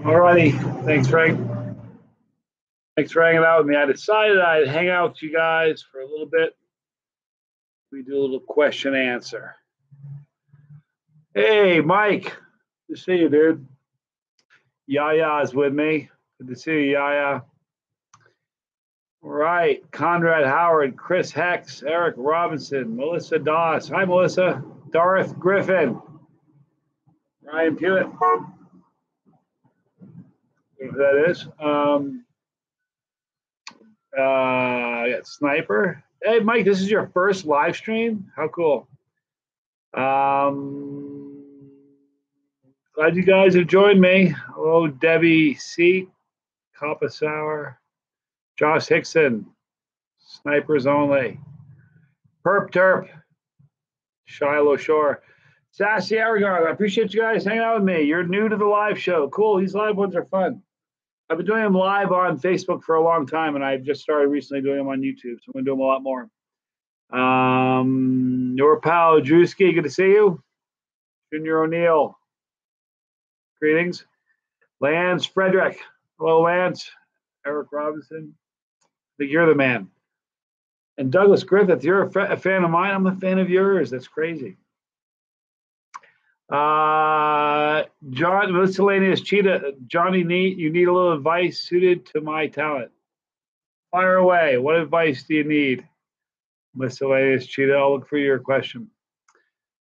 All righty. Thanks, Frank. Thanks for hanging out with me. I decided I'd hang out with you guys for a little bit. We do a little question answer. Hey, Mike. Good to see you, dude. Yaya's with me. Good to see you, Yaya. All right. Conrad Howard, Chris Hex, Eric Robinson, Melissa Doss. Hi, Melissa. Darth Griffin. Ryan Pewitt. Who that is. I got Sniper. Hey, Mike, this is your first live stream? How cool. Glad you guys have joined me. Hello, Debbie C. Coppa Sour. Josh Hickson. Snipers Only. Perp Terp. Shiloh Shore. Sassy Aragon. I appreciate you guys hanging out with me. You're new to the live show. Cool. These live ones are fun. I've been doing them live on Facebook for a long time, and I've just started recently doing them on YouTube, so I'm going to do them a lot more. Your pal, Drewski, good to see you. Junior O'Neill, greetings. Lance Frederick, hello, Lance. Eric Robinson, I think you're the man. And Douglas Griffith, you're a fan of mine. I'm a fan of yours. That's crazy. John Miscellaneous Cheetah, Johnny Neat, you need a little advice suited to my talent. Fire away. What advice do you need? Miscellaneous Cheetah, I'll look for your question.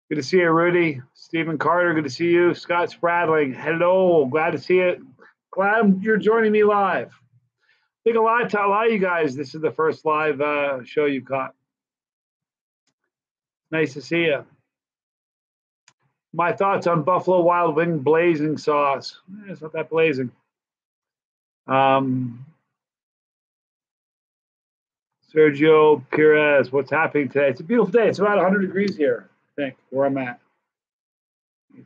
Good to see you, Rudy. Stephen Carter, good to see you. Scott Spradling, hello. Glad to see you. Glad you're joining me live. I think a lot of you guys, this is the first live show you caught. Nice to see you. My thoughts on Buffalo Wild Wing blazing sauce. It's not that blazing. Sergio Perez, what's happening today? It's a beautiful day. It's about 100 degrees here, I think, where I'm at.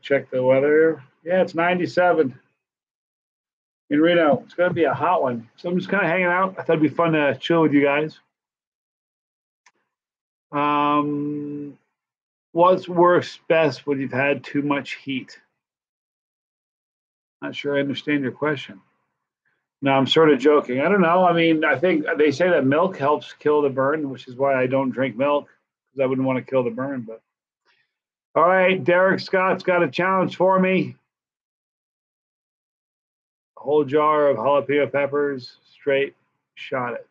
Check the weather. Yeah, it's 97 in Reno. It's going to be a hot one. So I'm just kind of hanging out. I thought it'd be fun to chill with you guys. What's works best when you've had too much heat? Not sure I understand your question. No, I'm sort of joking. I don't know. I mean, I think they say that milk helps kill the burn, which is why I don't drink milk, because I wouldn't want to kill the burn. But all right, Derek Scott's got a challenge for me. A whole jar of jalapeno peppers, straight shot it.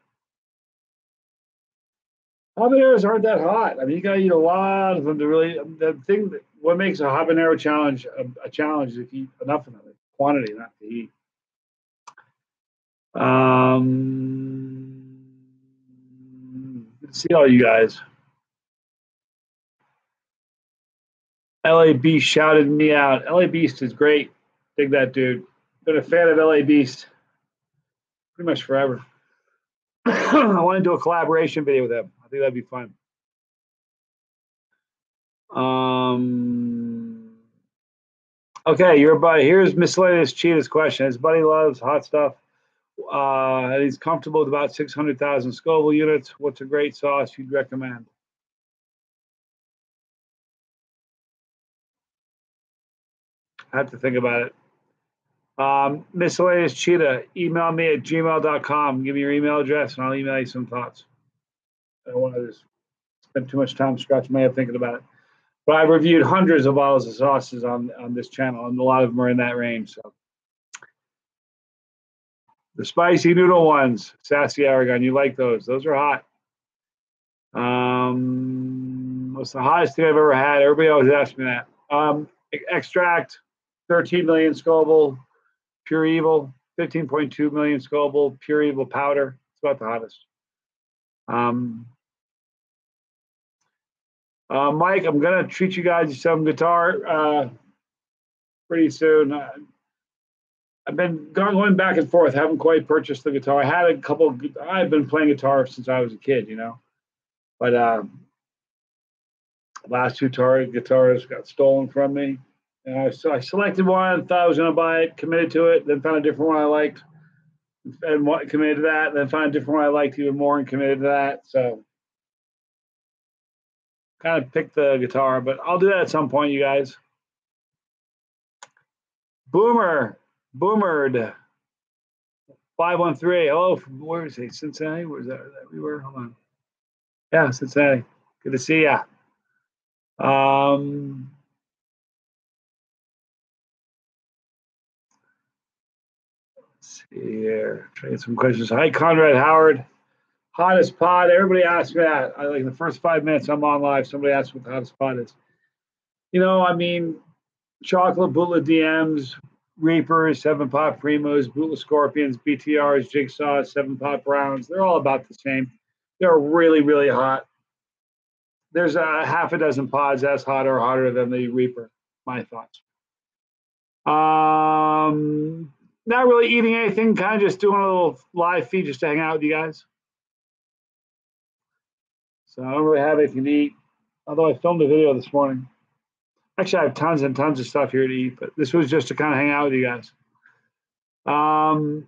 Habaneros aren't that hot. I mean, you got to eat a lot of them to really. The thing that what makes a habanero challenge a challenge is if you eat enough of them, quantity, not to eat. Good to see all you guys. LA Beast shouted me out. LA Beast is great. Dig that dude. Been a fan of LA Beast pretty much forever. I want to do a collaboration video with him. I think that'd be fun. Okay, your buddy. Here's Miscellaneous Cheetah's question. His buddy loves hot stuff. And he's comfortable with about 600,000 Scoville units. What's a great sauce you'd recommend? I have to think about it. Miscellaneous Cheetah, email me at gmail.com. Give me your email address, and I'll email you some thoughts. I don't want to just spend too much time scratching my head thinking about it. But I've reviewed hundreds of bottles of sauces on this channel, and a lot of them are in that range. So the spicy noodle ones, Sassy Aragon, you like those? Those are hot. What's the hottest thing I've ever had? Everybody always asks me that. Extract, 13 million Scoville, Pure Evil, 15.2 million Scoville, Pure Evil powder. It's about the hottest. Mike, I'm going to treat you guys to some guitar pretty soon. I've been going back and forth. I haven't quite purchased the guitar. I had a couple. I've been playing guitar since I was a kid, you know. But last two guitars got stolen from me, So I selected one, thought I was going to buy it, committed to it, then found a different one I liked, and committed to that, then found a different one I liked even more and committed to that. So kind of picked the guitar, but I'll do that at some point, you guys. Boomered 513. Hello, where is he? Cincinnati? Where's that? We were. Hold on. Yeah, Cincinnati. Good to see ya. Let's see here. Try to get some questions. Hi, Conrad Howard. Hottest pod. Everybody asks me that. I like the first 5 minutes I'm on live. Somebody asks what the hottest pod is. I mean, chocolate bootleg DMs, Reapers, 7-pot Primos, bootleg Scorpions, BTRs, Jigsaws, 7-pot Browns. They're all about the same. They're really, really hot. There's a half a dozen pods that's hotter or hotter than the Reaper. My thoughts. Not really eating anything, kind of just doing a little live feed just to hang out with you guys. So I don't really have anything to eat, although I filmed a video this morning. Actually, I have tons and tons of stuff here to eat, but this was just to kind of hang out with you guys. Let's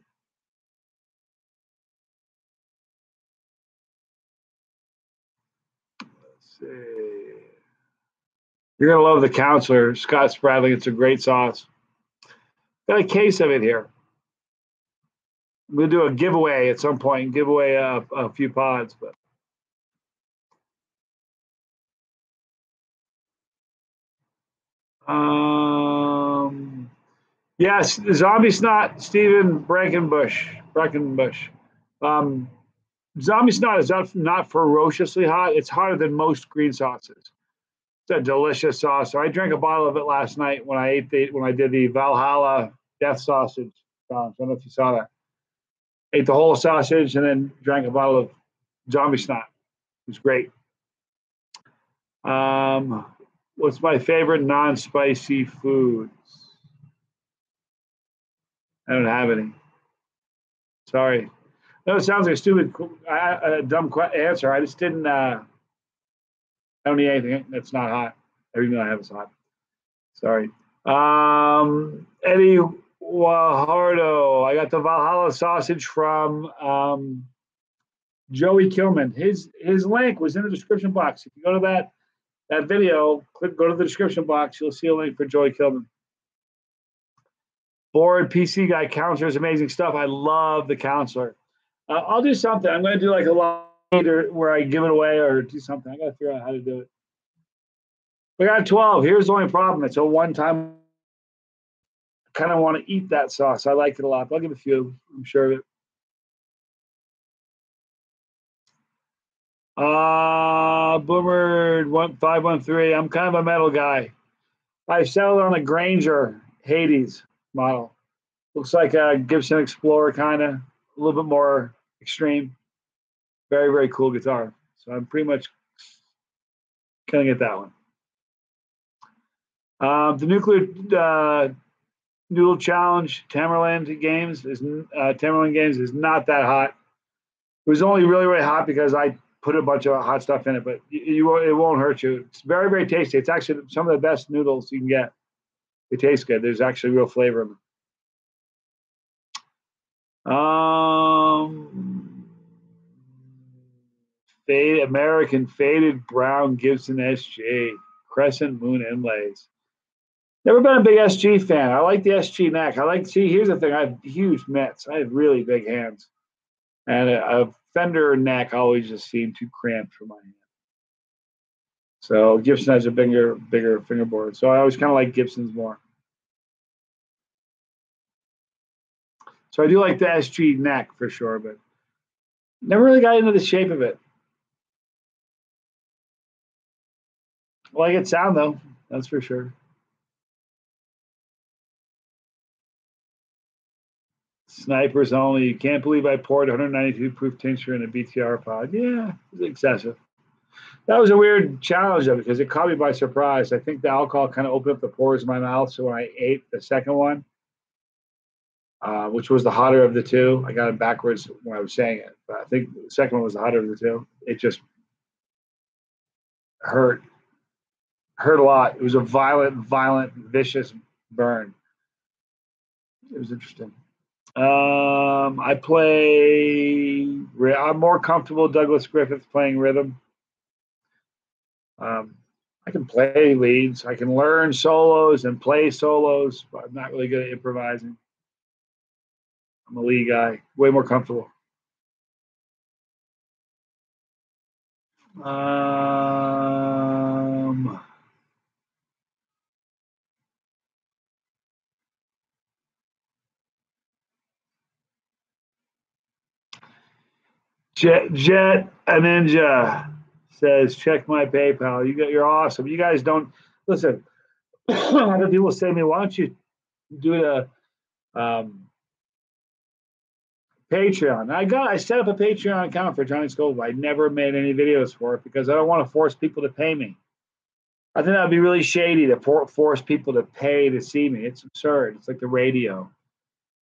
see. You're going to love the Counselor, Scott Spradling. It's a great sauce. Got a case of it here. I'm going to do a giveaway at some point and give away a few pods. But yes, Zombie Snot, Stephen Breckenbush. Zombie Snot is not ferociously hot. It's hotter than most green sauces. It's a delicious sauce. So I drank a bottle of it last night when I did the Valhalla Death Sausage challenge. I don't know if you saw that. Ate the whole sausage and then drank a bottle of Zombie Snot. It was great. What's my favorite non-spicy foods? I don't have any. Sorry. No, it sounds like a stupid, dumb answer. I just didn't. I don't eat anything that's not hot. Everything I have is hot. Sorry. Eddie Wahardo. I got the Valhalla sausage from Joey Kilman. His link was in the description box. If you go to that video, go to the description box. You'll see a link for Joey Kilman. Bored PC guy. Counselor is amazing stuff. I love the Counselor. I'll do something. I'm going to do like a live where I give it away or do something. I got to figure out how to do it. We got 12. Here's the only problem. It's a one-time. I kind of want to eat that sauce. I like it a lot. But I'll give a few. I'm sure of it. Boomer 513. I'm kind of a metal guy. I settled on a Granger Hades model. Looks like a Gibson Explorer, kind of a little bit more extreme. Very, very cool guitar. So I'm pretty much gonna get that one. The Nuclear Noodle Challenge Tamerlane Games is not that hot. It was only really, really hot because I put a bunch of hot stuff in it, but it won't hurt you. It's very, very tasty. It's actually some of the best noodles you can get. They taste good. There's actually real flavor in them. American Faded Brown Gibson SG Crescent Moon Inlays. Never been a big SG fan. I like the SG neck. Here's the thing. I have huge mitts. I have really big hands. And a Fender neck always just seemed too cramped for my hand. So Gibson has a bigger fingerboard. So I always kind of like Gibsons more. So I do like the SG neck for sure, but never really got into the shape of it. I like its sound though, that's for sure. Snipers only. You can't believe I poured 192 proof tincture in a BTR pod. Yeah, it's excessive. That was a weird challenge though, because it caught me by surprise. I think the alcohol kind of opened up the pores in my mouth. So when I ate the second one, which was the hotter of the two, I got it backwards when I was saying it. But I think the second one was the hotter of the two. It just hurt. Hurt a lot. It was a violent, vicious burn. It was interesting. I play. I'm more comfortable Douglas Griffith playing rhythm. I can play leads. I can learn solos and play solos, but I'm not really good at improvising. I'm a lead guy, way more comfortable. Jet a Ninja says, check my PayPal. You're awesome. You guys don't listen. Other people say to me, why don't you do a Patreon? I set up a Patreon account for Johnny Scoville. I never made any videos for it because I don't want to force people to pay me. I think that would be really shady to force people to pay to see me. It's absurd. It's like the radio.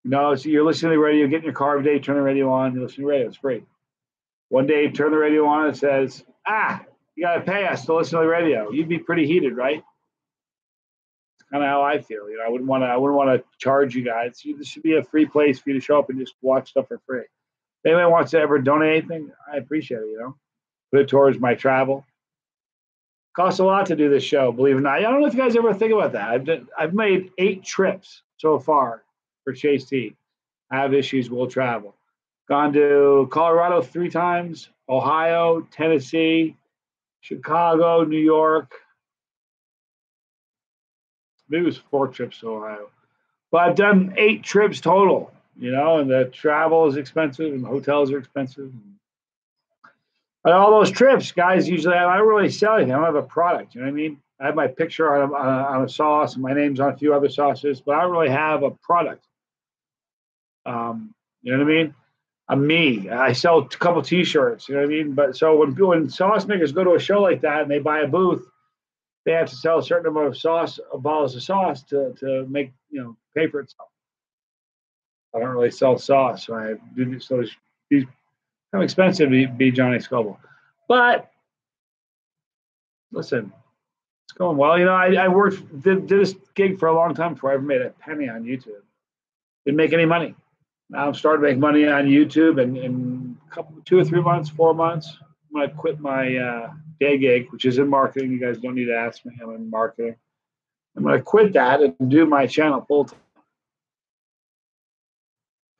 So you're listening to the radio, get in your car every day, turn the radio on, you listen to the radio. It's free. One day, turn the radio on, and it says, you got to pay us to listen to the radio. You'd be pretty heated, right? It's kind of how I feel. I wouldn't want to charge you guys. This should be a free place for you to show up and just watch stuff for free. If anyone wants to ever donate anything, I appreciate it, Put it towards my travel. Costs a lot to do this show, believe it or not. I don't know if you guys ever think about that. I've made 8 trips so far for Chasetheheat. I have issues, we'll travel. Gone to Colorado 3 times, Ohio, Tennessee, Chicago, New York. Maybe it was 4 trips to Ohio. But I've done 8 trips total, and the travel is expensive and the hotels are expensive. And all those trips, guys, usually I don't really sell anything. I don't have a product, you know what I mean? I have my picture on a sauce and my name's on a few other sauces, but I don't really have a product. You know what I mean? I'm me. I sell a couple T-shirts. You know what I mean? But so when sauce makers go to a show like that and they buy a booth, they have to sell a certain amount of sauce, bottles of sauce to make pay for itself. I don't really sell sauce, so I do so. It's kind of expensive to be Johnny Scoville, but listen, it's going well. I did this gig for a long time before I ever made a penny on YouTube. Didn't make any money. Now I'm starting to make money on YouTube, and in a couple, 2 or 3 months, 4 months, I'm gonna quit my day gig, which is in marketing. You guys don't need to ask me. I'm in marketing. I'm gonna quit that and do my channel full time.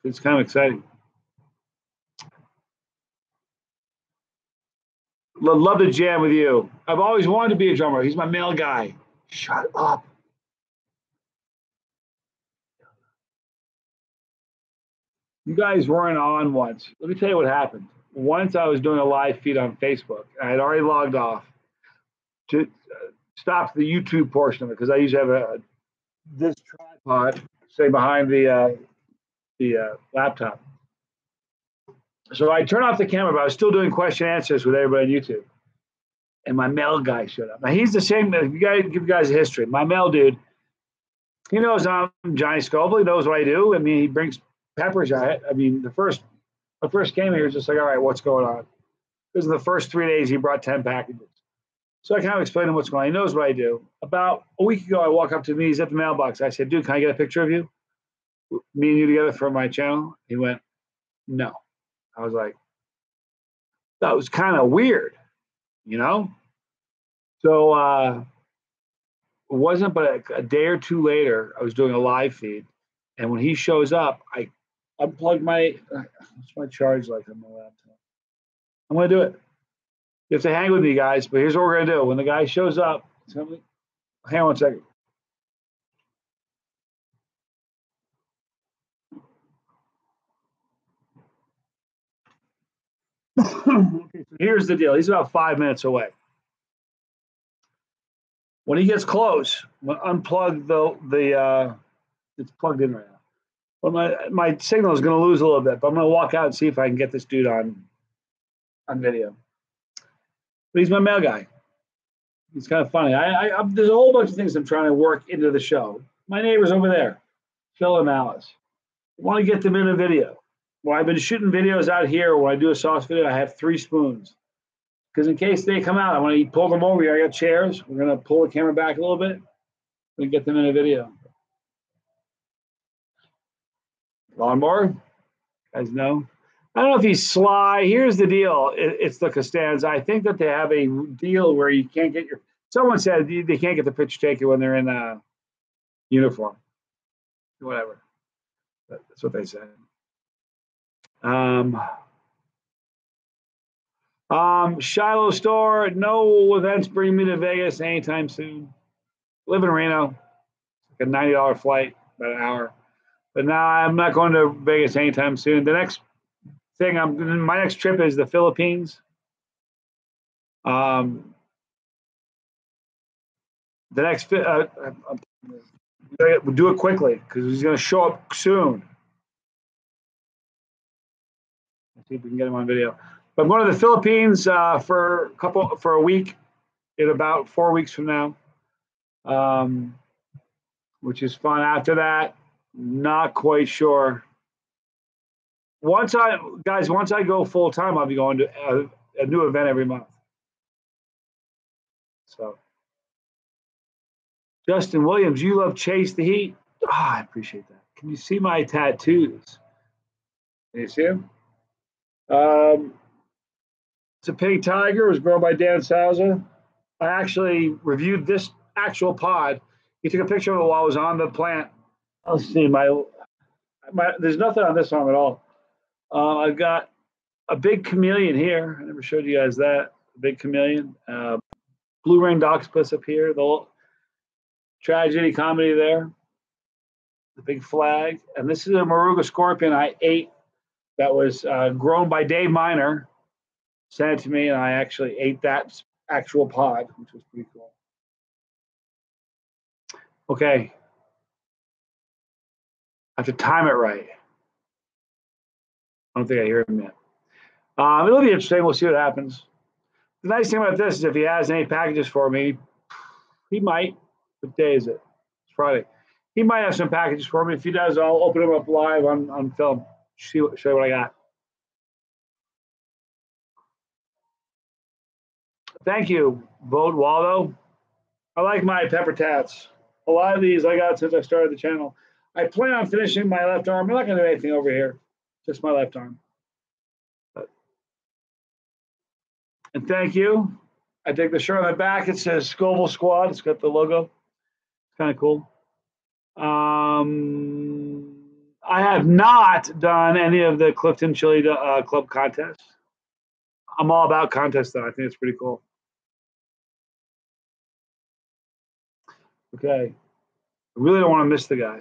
It's kind of exciting. Love to jam with you. I've always wanted to be a drummer. He's my male guy. Shut up. You guys weren't on once. Let me tell you what happened. Once I was doing a live feed on Facebook. I had already logged off to stop the YouTube portion of it because I usually have this tripod, say, behind the laptop. So I turned off the camera, but I was still doing question answers with everybody on YouTube. And my male guy showed up. Now he's the same. You guys give you guys a history. My male dude, he knows I'm Johnny Scoville. He knows what I do. I mean, he brings peppers at it. I mean, I first came here, he was just like, all right, what's going on? Because in the first 3 days, he brought 10 packages. So I kind of explained to him what's going on. He knows what I do. About a week ago, I walk up to me. He's at the mailbox. I said, dude, can I get a picture of you? Me and you together for my channel? He went, no. I was like, that was kind of weird, So it wasn't but a day or two later, I was doing a live feed. And when he shows up, I unplugged what's my charge like on my laptop? I'm going to do it. You have to hang with me, guys, but here's what we're going to do. When the guy shows up, hang on 1 second. Okay, so here's the deal. He's about 5 minutes away. When he gets close, I'm going to unplug it's plugged in right now. But my signal is going to lose a little bit, but I'm going to walk out and see if I can get this dude on video. But he's my mail guy. He's kind of funny. There's a whole bunch of things I'm trying to work into the show. My neighbor's over there, Phil and Alice. I want to get them in a video. Well, I've been shooting videos out here. When I do a sauce video, I have 3 spoons. because in case they come out, I want to pull them over here. I got chairs. We're going to pull the camera back a little bit. We get them in a video. Lawnmower, guys know. I don't know if he's sly. Here's the deal. It's the Costanza. I think that they have a deal where you can't get your. Someone said they can't get the picture taken when they're in a uniform. Whatever. That's what they said. Shiloh store. No events bring me to Vegas anytime soon. Live in Reno. Like a $90 flight, about an hour. But now I'm not going to Vegas anytime soon. The next thing my next trip is the Philippines. The next we'll do it quickly because he's going to show up soon. Let's see if we can get him on video. But I'm going to the Philippines for a week in about 4 weeks from now, which is fun. After that, not quite sure. Once I go full time, I'll be going to a new event every month. So, Justin Williams, you love Chase the Heat. Oh, I appreciate that. Can you see my tattoos? Can you see them? It's a pig tiger. It was grown by Dan Souza. I actually reviewed this actual pod. He took a picture of it while I was on the plant. Let's see, there's nothing on this arm at all. I've got a big chameleon here. I never showed you guys that. A big chameleon. Blue ringed octopus up here. The little tragedy comedy there. The big flag. And this is a Moruga scorpion I ate that was grown by Dave Miner. Sent it to me, and I actually ate that actual pod, which was pretty cool. Okay. I have to time it right. I don't think I hear him yet. It'll be interesting. We'll see what happens. The nice thing about this is if he has any packages for me, he might. What day is it? It's Friday. He might have some packages for me. If he does, I'll open them up live on film. Show you what I got. Thank you, Vote Waldo. I like my pepper tats. A lot of these I got since I started the channel. I plan on finishing my left arm. I'm not going to do anything over here, just my left arm. And thank you. I take the shirt on the back. It says Scoville Squad. It's got the logo. It's kind of cool. I have not done any of the Clifton Chili Club contests. I'm all about contests, though. I think it's pretty cool. Okay. I really don't want to miss the guy.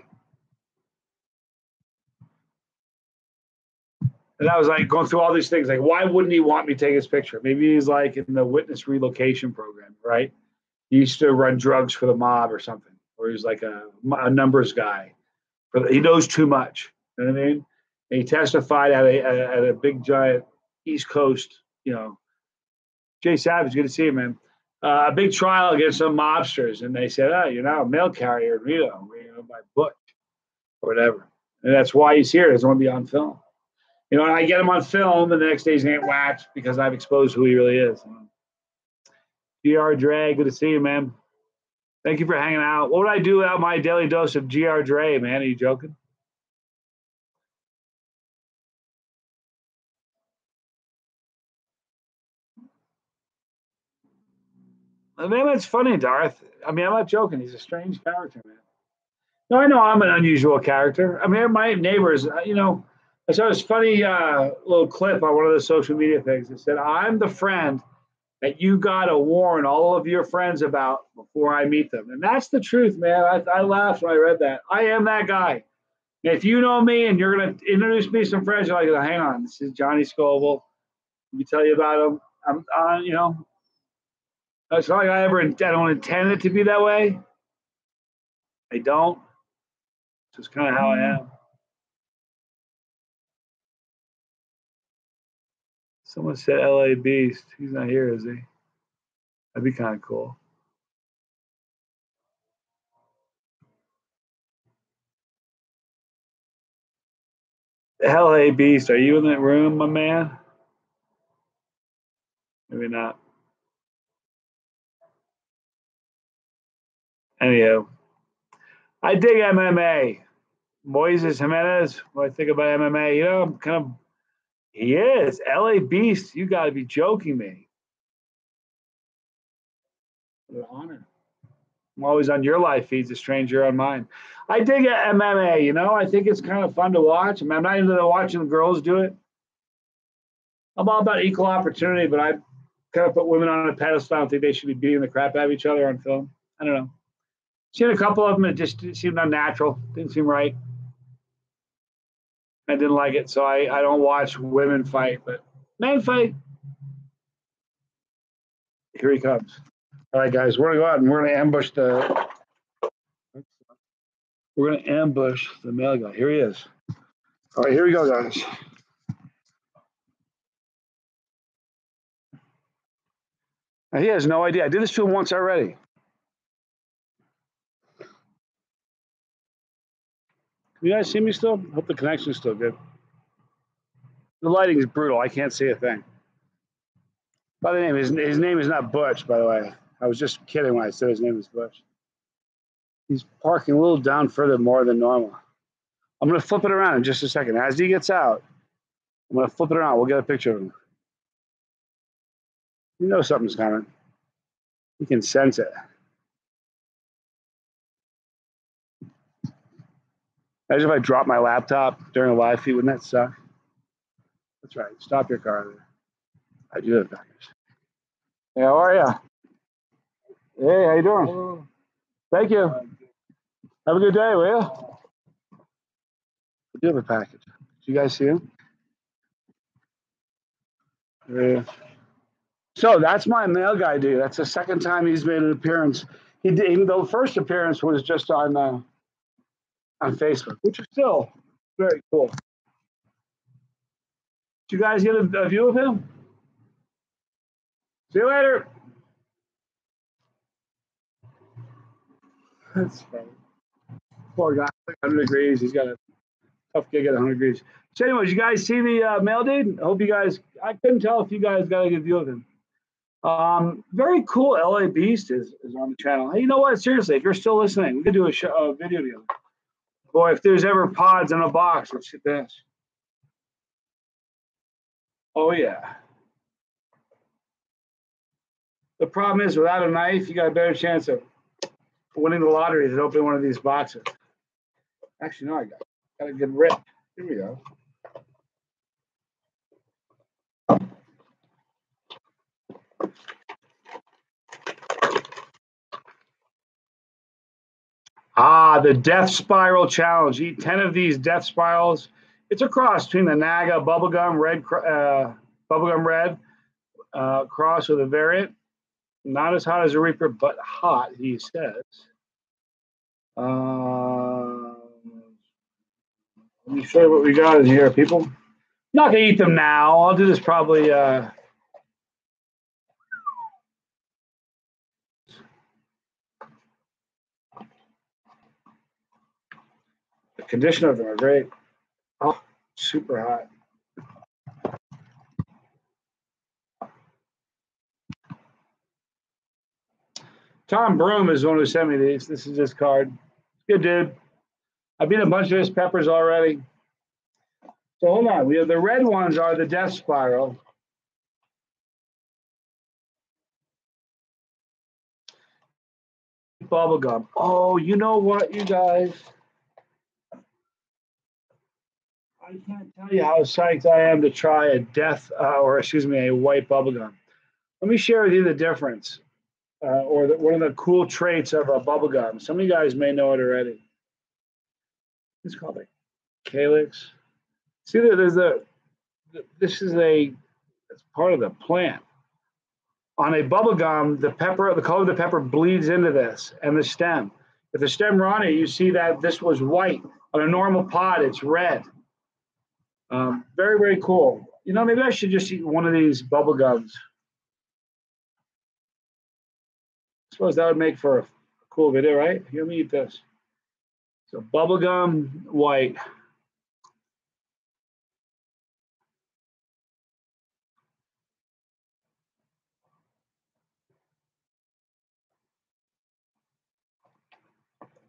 And I was like going through all these things, like, why wouldn't he want me to take his picture? Maybe he's like in the witness relocation program, right? He used to run drugs for the mob or something, or he's like a numbers guy. He knows too much. You know what I mean? And he testified at a big giant East Coast, Jay Savage, good to see you, man. A big trial against some mobsters, and they said, "Oh, you're now a mail carrier in Reno, by Butch or whatever." And that's why he's here. He doesn't want to be on film. And I get him on film, and the next day he's getting whacked because I've exposed who he really is. GR Dre, good to see you, man. Thank you for hanging out. What would I do without my daily dose of GR Dre, man? Are you joking? Man, it's funny, Darth. I mean, I'm not joking. He's a strange character, man. No, I know I'm an unusual character. I mean, my neighbors, I saw this funny little clip on one of the social media things. It said, I'm the friend that you got to warn all of your friends about before I meet them. And that's the truth, man. I laughed when I read that. I am that guy. And if you know me and you're going to introduce me to some friends, you're like, hang on, this is Johnny Scoville. Let me tell you about him. It's not like I don't intend it to be that way. I don't. It's just kind of how I am. Someone said LA Beast. He's not here, is he? That'd be kind of cool. LA Beast, are you in that room, my man? Maybe not. Anyhow, I dig MMA. Moises Jimenez. What I think about MMA, you know, I'm kind of. He is LA Beast. You got to be joking me. What an honor. I'm always on your live feeds, a stranger on mine. I dig MMA. You know, I think it's kind of fun to watch. I mean, I'm not into watching the girls do it. I'm all about equal opportunity, but I kind of put women on a pedestal. I don't think they should be beating the crap out of each other on film. I don't know. Seen a couple of them. It just seemed unnatural. Didn't seem right. I didn't like it, so I don't watch women fight, but men fight. Here he comes. All right, guys, we're gonna go out and we're gonna ambush the. We're gonna ambush the male guy. Here he is. All right, here we go, guys. Now, he has no idea. I did this to him once already. Can you guys see me still? I hope the connection is still good. The lighting is brutal. I can't see a thing. By the name, his name is not Butch, by the way. I was just kidding when I said his name is Butch. He's parking a little down further more than normal. I'm going to flip it around in just a second. As he gets out, I'm going to flip it around. We'll get a picture of him. You know something's coming. You can sense it. Imagine if I dropped my laptop during a live feed. Wouldn't that suck? That's right. Stop your car there. I do have package. Hey, how are you? Hey, how you doing? Hello. Thank you. Have a good day, will you? I do have a package. Do you guys see him? Yeah. So that's my mail guy, dude. That's the second time he's made an appearance. He did, even though the first appearance was just on Facebook, which is still very cool. Did you guys get a view of him? See you later. That's funny. Poor guy, like 100 degrees. He's got a tough gig at 100 degrees. So, anyways, you guys see the mail dude? I hope you guys. I couldn't tell if you guys got a good view of him. Very cool. LA Beast is on the channel. Hey, you know what? Seriously, if you're still listening, we could do a video together. Boy, if there's ever pods in a box, it's this. Oh yeah. The problem is, without a knife, you got a better chance of winning the lottery than opening one of these boxes. Actually, no, I got a good rip. Here we go. The Death Spiral Challenge. Eat 10 of these Death Spirals. It's a cross between the Naga Bubblegum Red cross with a variant. Not as hot as a Reaper, but hot, he says. Let me show you what we got in here, people. I'm not going to eat them now. I'll do this probably... The condition of them are great. Oh, super hot. Tom Broom is the one who sent me these. This is his card. Good dude. I've been a bunch of his peppers already. So hold on. We have the red ones are the Death Spiral. Bubblegum. Oh, you know what, you guys? I can't tell you how psyched I am to try a a white bubblegum. Let me share with you the difference. One of the cool traits of a bubblegum. Some of you guys may know it already. It's called a calyx. See, it's part of the plant. On a bubblegum, the color of the pepper bleeds into this and the stem. If the stem were on it, you see that this was white. On a normal pod, it's red. Very, very cool. You know, maybe I should just eat one of these bubblegums. I suppose that would make for a cool video, right? Here, let me eat this. So bubblegum white.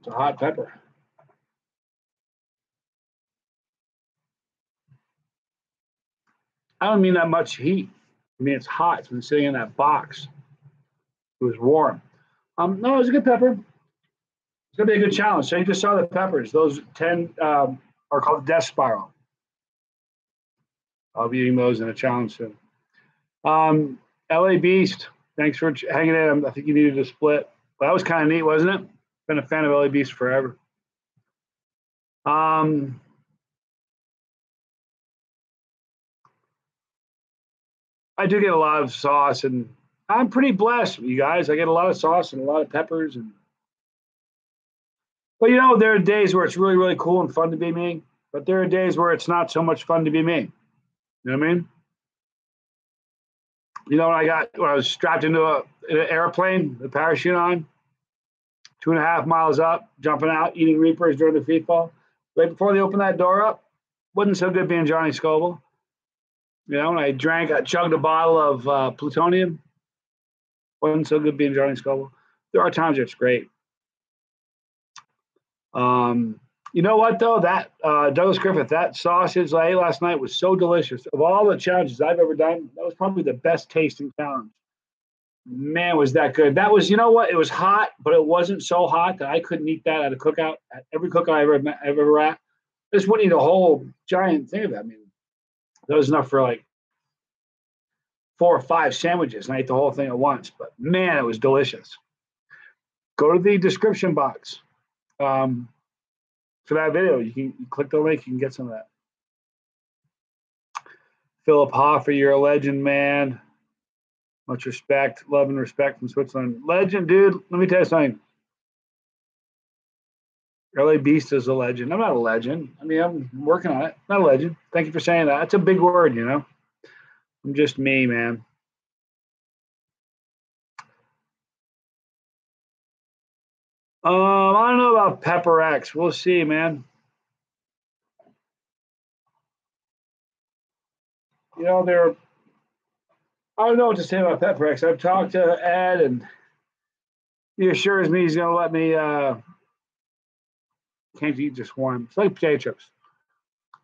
It's a hot pepper. I don't mean that much heat. I mean, it's hot. It's been sitting in that box. It was warm. No, it was a good pepper. It's going to be a good challenge. So you just saw the peppers. Those 10 are called Death Spiral. I'll be eating those in a challenge soon. LA Beast, thanks for hanging in. I think you needed a split. But that was kind of neat, wasn't it? Been a fan of LA Beast forever. I do get a lot of sauce, and I'm pretty blessed, you guys. I get a lot of sauce and a lot of peppers, but you know, there are days where it's really, really cool and fun to be me. But there are days where it's not so much fun to be me. You know what I mean? You know, when I was strapped into an airplane, the parachute on, 2.5 miles up, jumping out, eating reapers during the free fall. Right before they opened that door up, wasn't so good being Johnny Scoville. You know, when I chugged a bottle of plutonium, wasn't so good being Johnny Scoville. There are times it's great. You know what, though? That Douglas Griffith, that sausage I ate last night was so delicious. Of all the challenges I've ever done, that was probably the best tasting challenge. Man, was that good. That was, you know what? It was hot, but it wasn't so hot that I couldn't eat that at a cookout. At every cookout I've ever at. I just wouldn't eat a whole giant thing of that. I mean, that was enough for like 4 or 5 sandwiches, and I ate the whole thing at once. But man, it was delicious. Go to the description box. For that video, you click the link, you can get some of that. Philip Hoffer, you're a legend, man. Much respect, love and respect from Switzerland. Legend, dude. Let me tell you something. LA Beast is a legend. I'm not a legend. I mean, I'm working on it. Not a legend. Thank you for saying that. That's a big word, you know. I'm just me, man. I don't know about Pepper X. We'll see, man. You know, I don't know what to say about Pepper X. I've talked to Ed, and he assures me he's going to let me. Can't eat just one. It's like potato chips.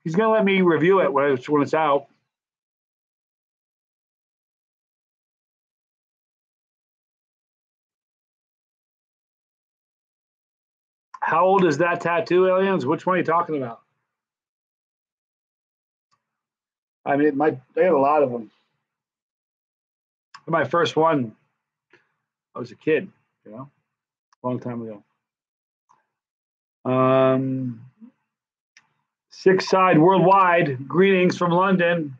He's going to let me review it when it's out. How old is that tattoo, aliens? Which one are you talking about? I mean, they had a lot of them. My first one, I was a kid, you know, a long time ago. 6 Side Worldwide, greetings from London.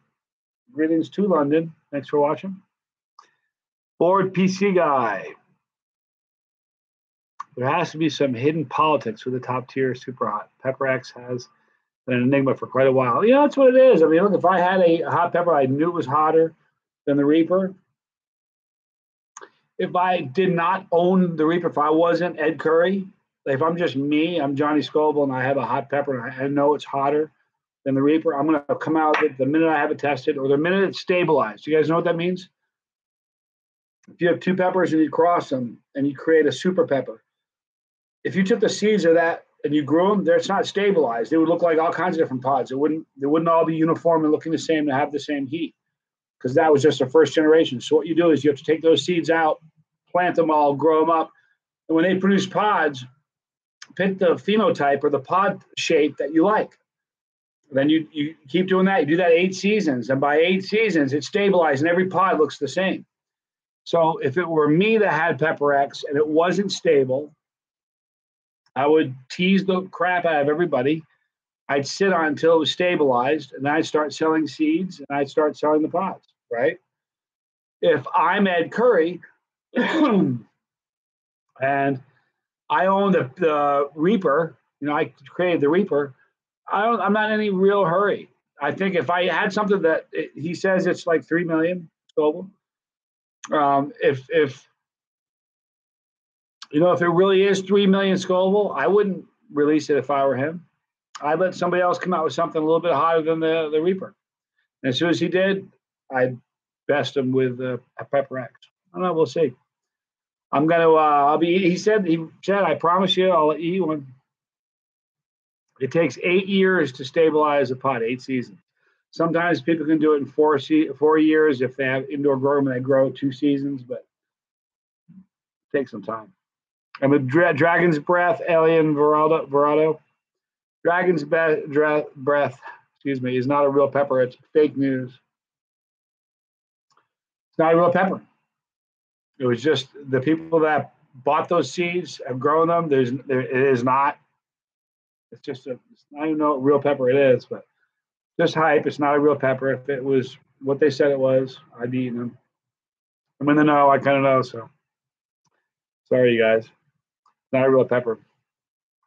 Greetings to London. Thanks for watching. Bored PC guy. There has to be some hidden politics with the top tier super hot. Pepper X has been an enigma for quite a while. Yeah, that's what it is. I mean, look, if I had a hot pepper, I knew it was hotter than the Reaper. If I did not own the Reaper, if I wasn't Ed Curry, if I'm just me, I'm Johnny Scoville, and I have a hot pepper, and I know it's hotter than the Reaper, I'm going to come out with it the minute I have it tested or the minute it's stabilized. You guys know what that means? If you have 2 peppers and you cross them and you create a super pepper, if you took the seeds of that and you grew them, it's not stabilized. They would look like all kinds of different pods. They wouldn't all be uniform and looking the same and have the same heat, because that was just a first generation. So what you do is you have to take those seeds out, plant them all, grow them up, and when they produce pods, pick the phenotype or the pod shape that you like. Then you keep doing that. You do that 8 seasons, and by 8 seasons, it's stabilized, and every pod looks the same. So if it were me that had Pepper X and it wasn't stable, I would tease the crap out of everybody. I'd sit on until it was stabilized, and then I'd start selling seeds, and I'd start selling the pods, right? If I'm Ed Curry and I own the Reaper, you know, I created the Reaper, I'm not in any real hurry. I think if I had something that he says it's like 3 million global, if you know, if it really is 3 million Scoville, I wouldn't release it if I were him. I'd let somebody else come out with something a little bit hotter than the Reaper. And as soon as he did, I'd best him with a Pepper X. I don't know. We'll see. I'm gonna. He said. I promise you, I'll let you eat one. It takes 8 years to stabilize a pot. 8 seasons. Sometimes people can do it in 4 years if they have indoor grow and they grow 2 seasons, but it takes some time. And with Dragon's Breath, Alien Verado. Dragon's Breath, excuse me, is not a real pepper. It's fake news. It's not a real pepper. It was just the people that bought those seeds have grown them. It is not. It's just it's not even know what real pepper it is, but just hype. It's not a real pepper. If it was what they said it was, I'd be eating them. I'm in the know. I kind of know. So sorry, you guys. It's not a real pepper.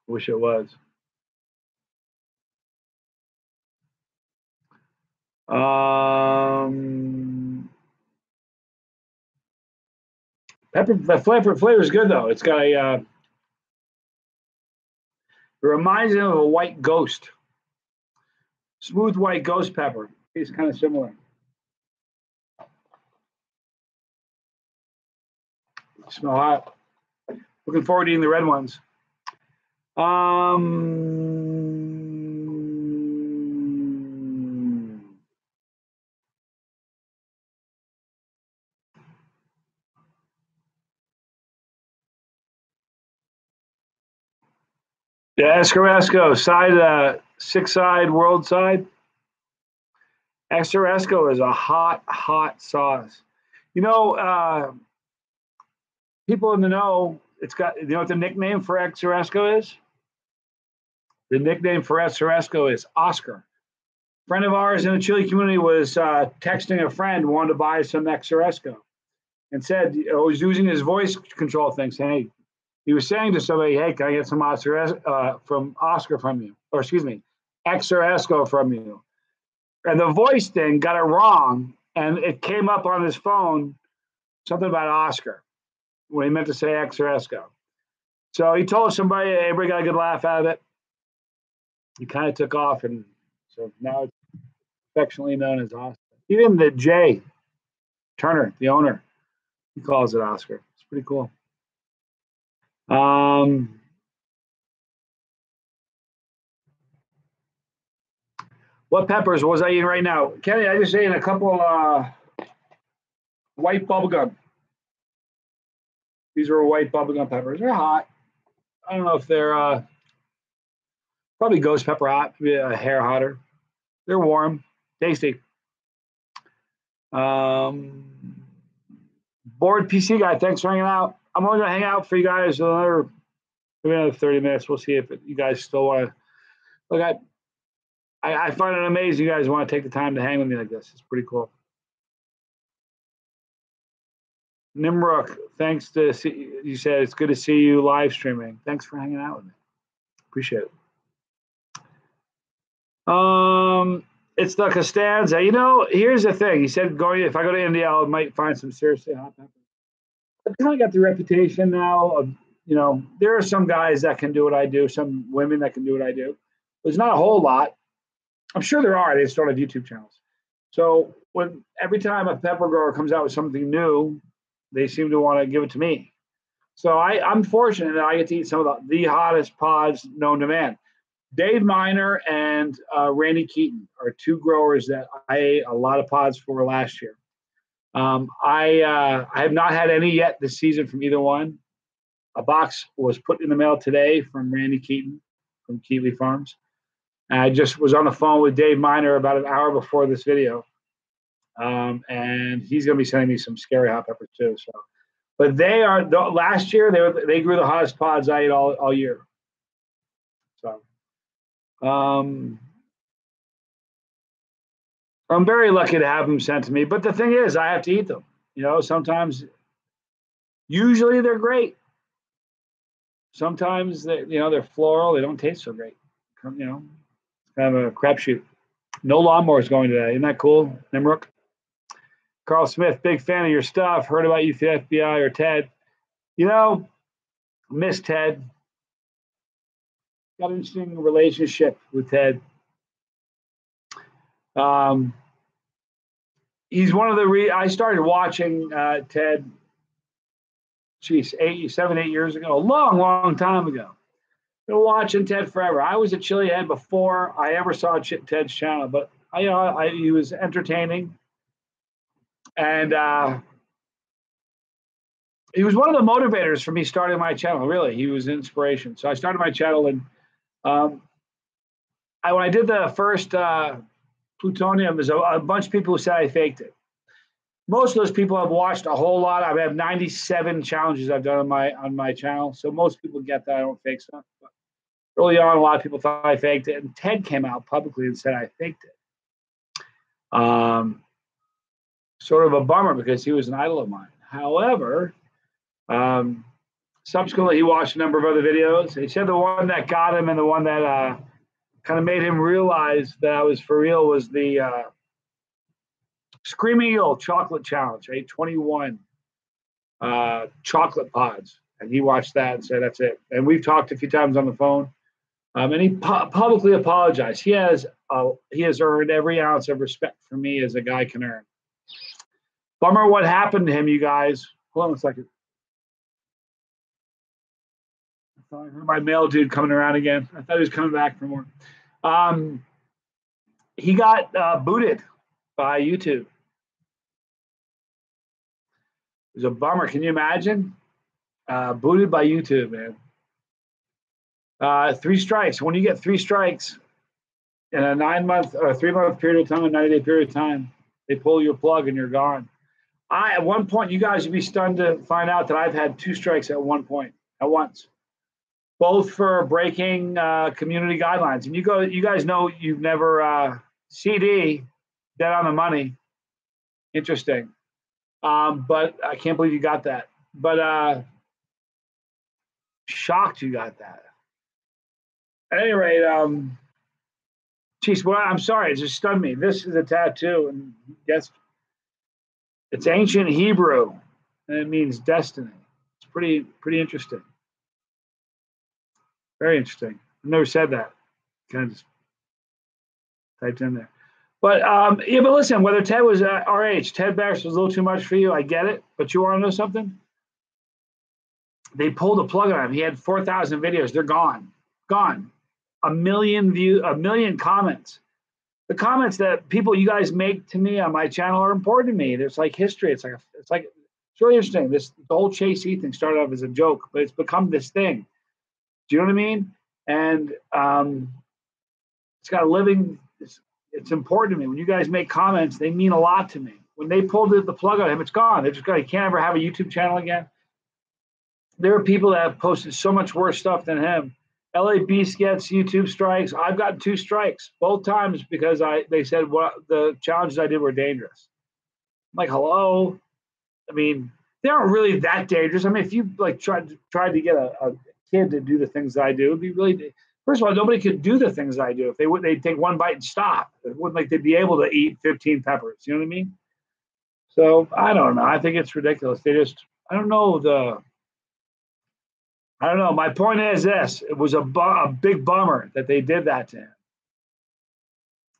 I wish it was. Pepper, the flavor is good though. It's got a. It reminds me of a white ghost. Smooth white ghost pepper. It's kind of similar. Smell hot. Looking forward to eating the red ones. Yeah, Escaresco, side, 6-side, world side. Escaresco is a hot sauce. You know, people in the know, it's got, you know what the nickname for Escaresco is? The nickname for Escaresco is Oscar. A friend of ours in the chili community was texting a friend, wanted to buy some Escaresco, and said, was using his voice control thing, saying, hey, he was saying to somebody, hey, can I get some Oscar from you? Or excuse me, Escaresco from you. And the voice thing got it wrong, and it came up on his phone, something about Oscar, when he meant to say Escaresco. So he told somebody, everybody got a good laugh out of it. He kind of took off, and so now it's affectionately known as Oscar. Even the Jay Turner, the owner, he calls it Oscar. It's pretty cool. What peppers was I eating right now? Kenny, I just ate a couple white bubblegum. These are white bubblegum peppers. They're hot. I don't know if they're probably ghost pepper hot, maybe a hair hotter. They're warm, tasty. Bored PC guy, thanks for hanging out. I'm only gonna hang out for you guys maybe another 30 minutes. We'll see if you guys still want to. Look, I find it amazing you guys want to take the time to hang with me like this. It's pretty cool. Nimrook, thanks to see, you said it's good to see you live streaming. Thanks for hanging out with me. Appreciate it. It's the Costanza. You know, here's the thing. He said if I go to India, I might find some seriously hot peppers. I've kind of got the reputation now of, you know, there are some guys that can do what I do, some women that can do what I do. There's not a whole lot. I'm sure there are. They just don't have YouTube channels. So every time a pepper grower comes out with something new, they seem to want to give it to me. So I'm fortunate that I get to eat some of the hottest pods known to man. Dave Miner and Randy Keaton are 2 growers that I ate a lot of pods for last year. I have not had any yet this season from either one. A box was put in the mail today from Randy Keaton from Keatley Farms. And I just was on the phone with Dave Miner about an hour before this video. And he's going to be sending me some scary hot peppers too. So, but last year they grew the hottest pods I ate all year. So, I'm very lucky to have them sent to me. But the thing is, I have to eat them. You know, usually they're great. Sometimes they're floral. They don't taste so great. You know, it's kind of a crapshoot. No lawnmowers going today. Isn't that cool, Nimrook? Carl Smith, big fan of your stuff. Heard about you through FBI or Ted. You know, miss Ted. Got an interesting relationship with Ted. He's one of the I started watching Ted geez, 8 years ago, a long, long time ago. Been watching Ted forever. I was a Chili head before I ever saw Ted's channel, but he was entertaining, and he was one of the motivators for me starting my channel. Really, he was an inspiration. So I started my channel, and when I did the first plutonium, there's a bunch of people who said I faked it. Most of those people have watched a whole lot. I have 97 challenges I've done on my channel, so most people get that I don't fake stuff. But early on, a lot of people thought I faked it, and Ted came out publicly and said I faked it. Sort of a bummer because he was an idol of mine. However, subsequently he watched a number of other videos. He said the one that got him and the one that kind of made him realize that I was for real was the Screaming Eel Chocolate Challenge. I ate 21 chocolate pods, and he watched that and said, "That's it." And we've talked a few times on the phone, and he publicly apologized. He has earned every ounce of respect for me as a guy can earn. Bummer what happened to him, you guys. Hold on a second. I heard my mail dude coming around again. I thought he was coming back for more. He got booted by YouTube. It was a bummer. Can you imagine? Booted by YouTube, man. 3 strikes. When you get 3 strikes in a 9-month or 3-month period of time, a 90-day period of time, they pull your plug and you're gone. At one point, you guys would be stunned to find out that I've had 2 strikes at once, both for breaking community guidelines. And you guys know you've never CD, dead on the money. Interesting. But I can't believe you got that. But shocked you got that. At any rate, geez, well, I'm sorry, it just stunned me. This is a tattoo, and guess it's ancient Hebrew, and it means destiny. It's pretty interesting. Very interesting. I've never said that. Kind of just typed in there. But yeah, but listen, whether Ted was our age, Ted Baxter was a little too much for you. I get it. But you want to know something? They pulled the plug on him. He had 4,000 videos. They're gone. Gone. 1 million views, 1 million comments. The comments that you guys make to me on my channel are important to me. There's like history. It's really interesting. The whole Chasetheheat thing started off as a joke, but it's become this thing. Do you know what I mean? And it's got a living. It's important to me. When you guys make comments, they mean a lot to me. When they pulled the plug on him, it's gone. They're just going. He can't ever have a YouTube channel again. There are people that have posted so much worse stuff than him. LA Beast gets YouTube strikes. I've gotten 2 strikes, both times because they said the challenges I did were dangerous. I'm like, hello. I mean, they aren't really that dangerous. I mean, if you like tried to get a kid to do the things that I do, it'd be really. First of all, nobody could do the things I do if they'd take 1 bite and stop. It wouldn't like they'd be able to eat 15 peppers. You know what I mean? So I don't know. I think it's ridiculous. I don't know. My point is this: it was a big bummer that they did that to him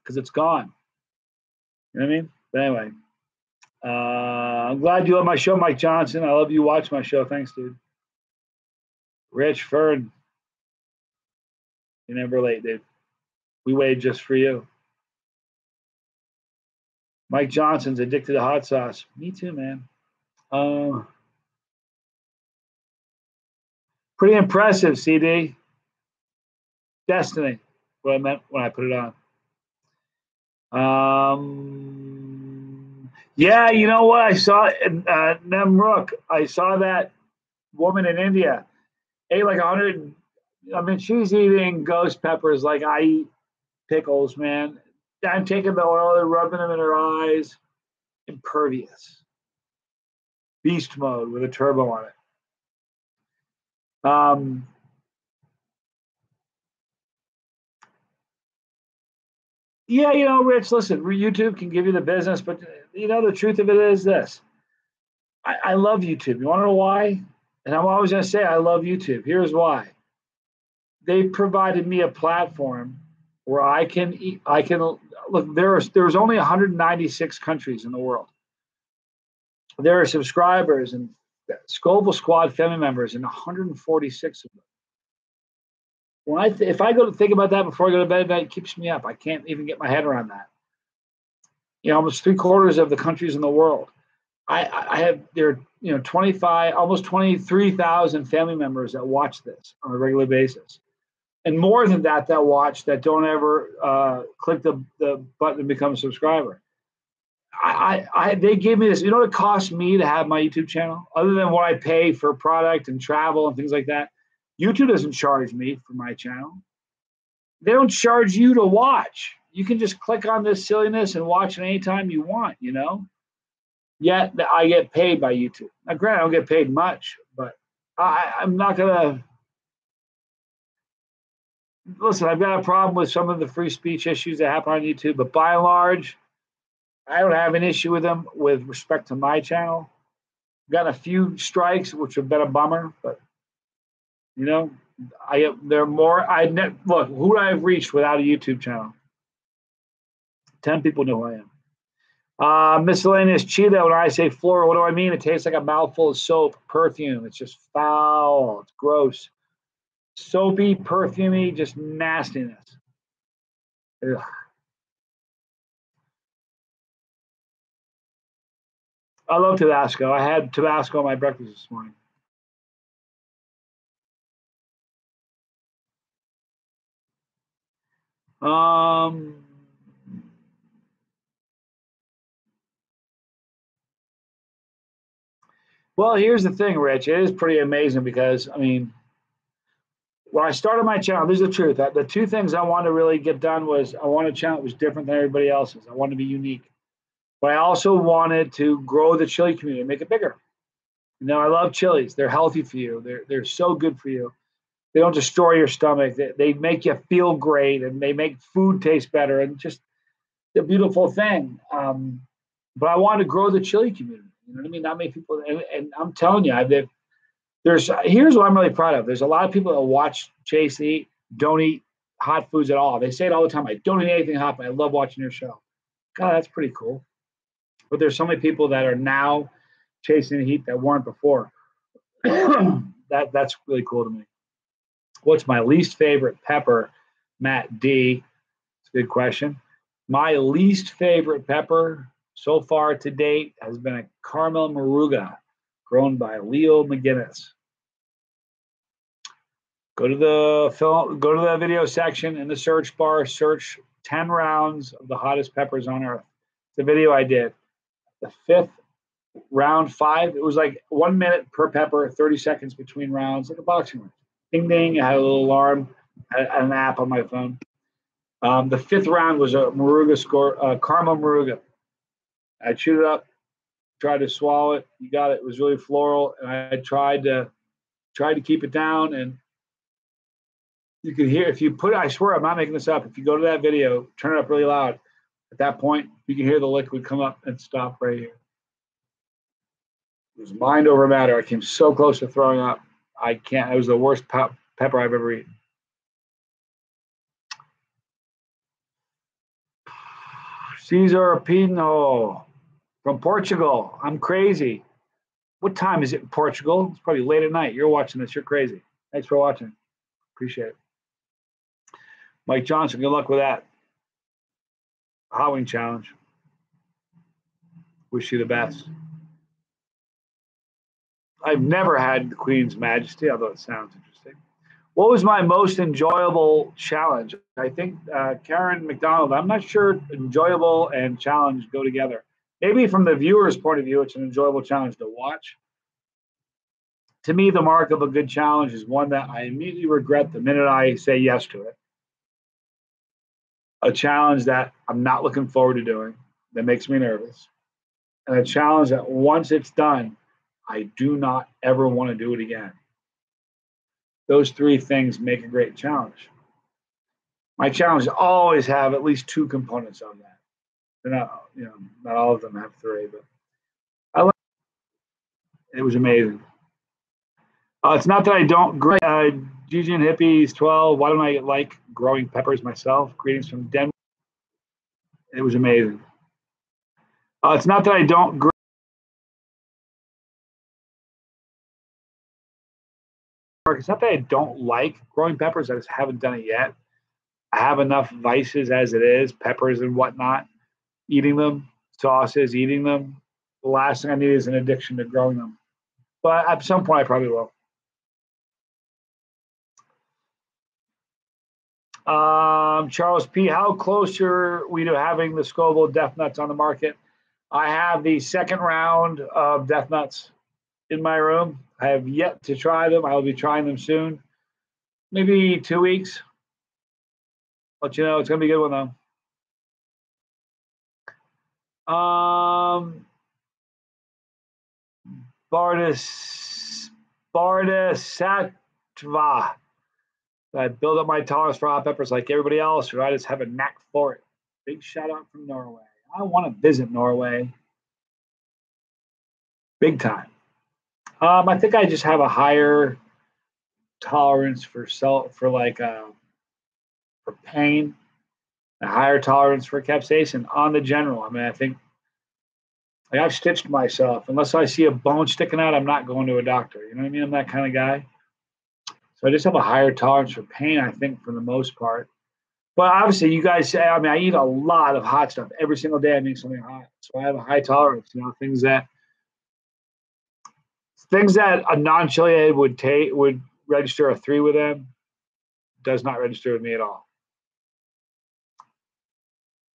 because it's gone. You know what I mean? But anyway, I'm glad you love my show, Mike Johnson. I love you watch my show. Thanks, dude. Rich Fern. You're never late, dude. We waited just for you. Mike Johnson's addicted to hot sauce. Me too, man. Pretty impressive, CD. Destiny, what I meant when I put it on. Yeah, you know what? I saw Nemruk. I saw that woman in India ate like 100. I mean, she's eating ghost peppers like I eat pickles, man. I'm taking the oil and rubbing them in her eyes. Impervious. Beast mode with a turbo on it. Yeah, Rich, listen, YouTube can give you the business, but the truth of it is this. I love YouTube. You want to know why? And I'm always going to say I love YouTube. Here's why. They provided me a platform where I can look. There's only 196 countries in the world. There are subscribers in Scoville Squad family members and 146 of them. If I go to think about that before I go to bed at night, it keeps me up. I can't even get my head around that. Almost 3/4 of the countries in the world. I have there are 25, almost 23,000 family members that watch this on a regular basis, and more than that watch that don't ever click the button and become a subscriber. They gave me this. You know what it costs me to have my YouTube channel, other than what I pay for product and travel and things like that? YouTube doesn't charge me for my channel. They don't charge you to watch. You can just click on this silliness and watch it anytime you want, Yet I get paid by YouTube. Now, granted, I don't get paid much, but I'm not going to. Listen, I've got a problem with some of the free speech issues that happen on YouTube, but by and large, I don't have an issue with them with respect to my channel. I've got a few strikes, which have been a bummer, but, they're more. Look, who would I have reached without a YouTube channel? 10 people know who I am. Miscellaneous Cheetah. When I say floral, what do I mean? It tastes like a mouthful of soap, perfume. It's just foul. It's gross. Soapy, perfumey, just nastiness. Ugh. I love Tabasco. I had Tabasco on my breakfast this morning. Well, here's the thing, Rich. It is pretty amazing because, when I started my channel, this is the truth. The two things I wanted to really get done was I wanted a channel that was different than everybody else's. I wanted to be unique. But I also wanted to grow the chili community and make it bigger. I love chilies. They're healthy for you. They're so good for you. They don't destroy your stomach. They make you feel great, and they make food taste better, and just a beautiful thing. But I wanted to grow the chili community. You know what I mean? Not many people, and I'm telling you, here's what I'm really proud of. There's a lot of people that watch Chasetheheat don't eat hot foods at all. They say it all the time. I don't eat anything hot, but I love watching your show. God, that's pretty cool. But there's so many people that are now chasing the heat that weren't before. That's really cool to me. What's my least favorite pepper, Matt D? It's a good question. My least favorite pepper so far to date has been a caramel moruga grown by Leo McGinnis. Go to the video section in the search bar, search 10 rounds of the hottest peppers on earth. It's a video I did. The fifth round 5, it was like 1 minute per pepper, 30 seconds between rounds, like a boxing match. Ding, ding, I had a little alarm, I had an app on my phone. The 5th round was a caramel moruga. I chewed it up, tried to swallow it. You got it. It was really floral, and I tried to keep it down. And you can hear, if you put it, I swear I'm not making this up. If you go to that video, turn it up really loud. At that point, you can hear the liquid come up and stop right here. It was mind over matter. I came so close to throwing up. I can't. It was the worst pepper I've ever eaten. Cesar Pino from Portugal. I'm crazy. What time is it in Portugal? It's probably late at night. You're watching this. You're crazy. Thanks for watching. Appreciate it. Mike Johnson, good luck with that. Howling challenge. Wish you the best. I've never had the Queen's Majesty, although it sounds interesting. What was my most enjoyable challenge? I think Karen McDonald, I'm not sure enjoyable and challenge go together. Maybe from the viewer's point of view, it's an enjoyable challenge to watch. To me, the mark of a good challenge is one that I immediately regret the minute I say yes to it. A challenge that I'm not looking forward to doing, that makes me nervous. And a challenge that once it's done, I do not ever want to do it again. Those 3 things make a great challenge. My challenges always have at least 2 components of that. They're not, not all of them have 3, but I like it. It was amazing. It's not that I don't grow. Gigi and Hippies 12. Why don't I like growing peppers myself? Greetings from Denver. It was amazing. It's not that I don't grow. market. It's not that I don't like growing peppers. I just haven't done it yet. I have enough vices as it is, peppers and whatnot, eating them, sauces, eating them. The last thing I need is an addiction to growing them. But at some point, I probably will. Charles P., how close are we to having the Scoville Death Nuts on the market? I have the second round of Death Nuts in my room. I have yet to try them. I will be trying them soon. Maybe 2 weeks. Let you know, it's going to be a good one, though. Bardasatva. I build up my tolerance for hot peppers like everybody else, or I just have a knack for it. Big shout out from Norway. I want to visit Norway. Big time. I think I just have a higher tolerance for pain, a higher tolerance for capsaicin on the general. I mean, I think I've stitched myself. Unless I see a bone sticking out, I'm not going to a doctor. You know what I mean? I'm that kind of guy. So I just have a higher tolerance for pain, I think, for the most part. But obviously, you guys say, I mean, I eat a lot of hot stuff. Every single day I make something hot. So I have a high tolerance, things that a non-chili head would register a 3 with them, does not register with me at all.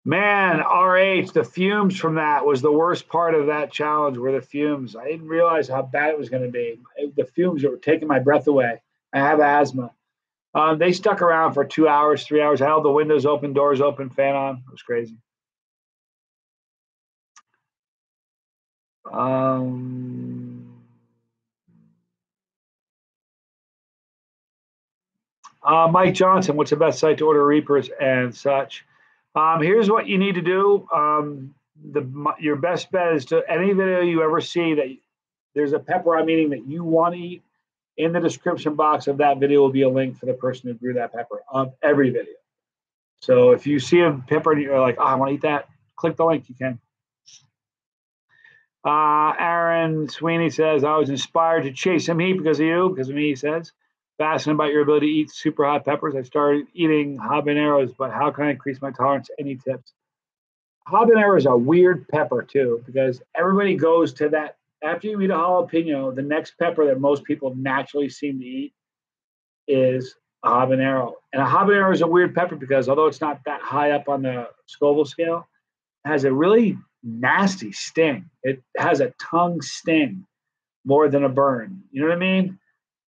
Man, RH, the fumes from that was the worst part of that challenge, were the fumes. I didn't realize how bad it was going to be. The fumes were taking my breath away. I have asthma. They stuck around for 2 hours, 3 hours. I held the windows open, doors open, fan on. It was crazy. Mike Johnson, what's the best site to order Reapers and such? Here's what you need to do. Your best bet is to any video you ever see that there's a pepper I'm eating that you want to eat. In the description box of that video will be a link for the person who grew that pepper of every video. So if you see a pepper and you're like, oh, I want to eat that, click the link. You can. Aaron Sweeney says, I was inspired to chase some heat because of you, because of me, he says. Fascinated about your ability to eat super hot peppers. I started eating habaneros, but how can I increase my tolerance? Any tips? Habanero is a weird pepper, too, because everybody goes to that. After you eat a jalapeno, the next pepper that most people naturally seem to eat is a habanero. And a habanero is a weird pepper because although it's not that high up on the Scoville scale, it has a really nasty sting. It has a tongue sting more than a burn. You know what I mean?